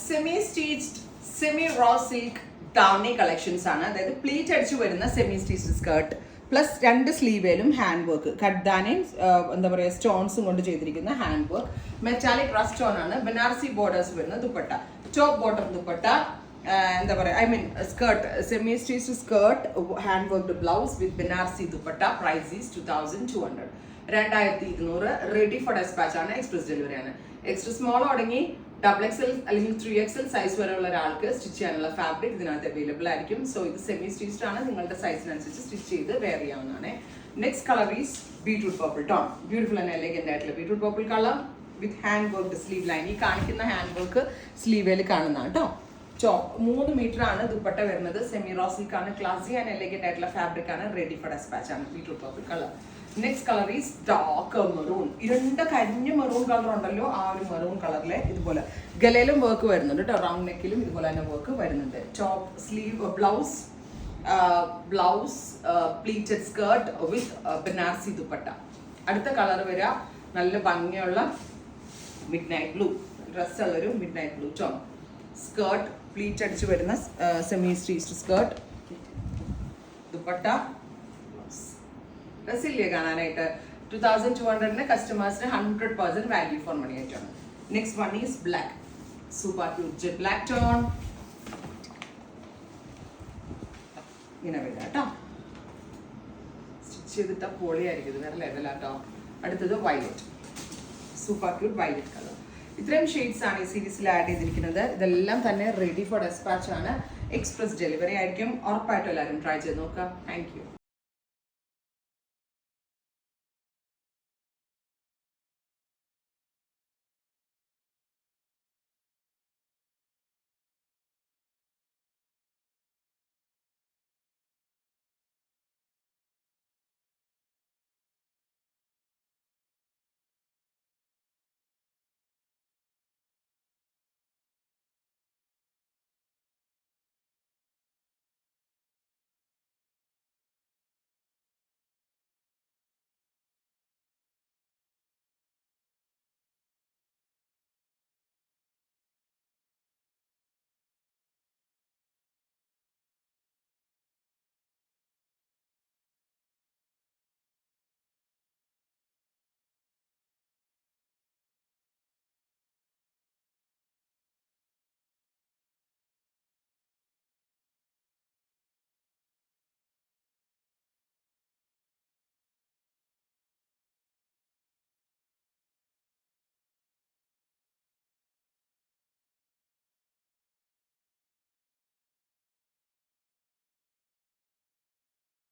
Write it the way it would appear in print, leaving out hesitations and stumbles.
Semi stitched semi raw silk downy collections ആണ്. അതായത് pleat അടിച്ചു വരുന്ന സെമി സ്റ്റിച്ച്ഡ് സ്കേർട്ട് പ്ലസ് 2 സ്ലീവേലും ഹാൻഡ് വർക്ക് ഖഡ്ദാനയും എന്താ പറയുക സ്റ്റോൺസും കൊണ്ട് ചെയ്തിരിക്കുന്ന hand work. Metallic rust stone ആണ്. ബനാറസി ബോർഡേഴ്സ് വരുന്ന ദുപ്പട്ട, ടോപ്പ് ബോട്ടം ദുപ്പട്ട, എന്താ പറയുക I mean skirt, semi stitched skirt, hand worked blouse with Banarasi dupatta. Price is 2200, 2200. Ready for despatch ആണ്. എക്സ്പ്രസ് ഡെലിവറി ആണ്. എക്സ്ട്രാ സ്മോൾ തുടങ്ങി XXL അല്ലെങ്കിൽ 3XL സൈസ് വരെയുള്ള ഒരാൾക്ക് സ്റ്റിച്ച് ചെയ്യാനുള്ള ഫാബ്രിക് ഇതിനകത്ത് അവൈലബിൾ ആയിരിക്കും. സോ ഇത് സെമി സ്റ്റിച്ച്ഡ് ആണ്. നിങ്ങളുടെ സൈസിനനുസരിച്ച് സ്റ്റിച്ച് ചെയ്ത് വെയർ ചെയ്യാവുന്നതാണ്. Next colour is beetroot purple tone. Beautiful and elegant ആയിട്ടുള്ള beetroot purple colour with hand work sleeve line. ഈ കാണിക്കുന്ന ഹാൻഡ് വർക്ക് സ്ലീവേൽ കാണുന്നതാണ് കേട്ടോ. 3 മീറ്റർ ആണ് ദുപ്പട്ട വരുന്നത്. സെമി റോ സിൽക്ക് ആണ്. ക്ലാസി ആൻഡ് എലഗന്റ് ആയിട്ടുള്ള ഫാബ്രിക് ആണ്. റെഡി ഫോർ ഡെസ്പാച്ച് ആണ്. Beetroot purple colour. Next colour is dark maroon. ഇരുണ്ട കരിഞ്ഞ മെറൂൺ കളർ ഉണ്ടല്ലോ, ആ ഒരു മെറൂൺ കളറിലെ ഇതുപോലെ ഗലയിലും വർക്ക് വരുന്നുണ്ട് കേട്ടോ. റൗണ്ട് നെക്കിലും ഇതുപോലെ തന്നെ വർക്ക് വരുന്നുണ്ട്. Top sleeve blouse pleated skirt with Banarasi dupatta. അടുത്ത കളർ വരിക നല്ല ഭംഗിയുള്ള മിഡ് നൈറ്റ് ബ്ലൂ ഡ്രസ് ഉള്ളൊരു midnight blue tone. Skirt pleat അടിച്ച് വരുന്ന സെമി സ്റ്റിച്ച്ഡ് സ്കേർട്ട്, ദുപ്പട്ട. ഡ്രസ്സില്ലേ കാണാനായിട്ട്. 2200 കസ്റ്റമേഴ്സിന് 100% വാല്യൂ ഫോർ മണി ആയിട്ടാണ്. Next one is black, super cute jet black tone. ഇങ്ങനെ വരിക കേട്ടോ. സ്റ്റിച്ച് ചെയ്തിട്ട പൊളിയായിരിക്കും, ഇത് വേറെ ലെവലാട്ടോ. അടുത്തത് violet, super cute violet colour. ഇത്രയും ഷെയ്ഡ്സ് ആണ് ഈ സീരീസിൽ ആഡ് ചെയ്തിരിക്കുന്നത്. ഇതെല്ലാം തന്നെ റെഡി ഫോർ ഡെസ്പാച്ച് ആണ്. എക്സ്പ്രസ് ഡെലിവറി ആയിരിക്കും. ഉറപ്പായിട്ടും എല്ലാവരും ട്രൈ ചെയ്ത് നോക്കാം. Thank you.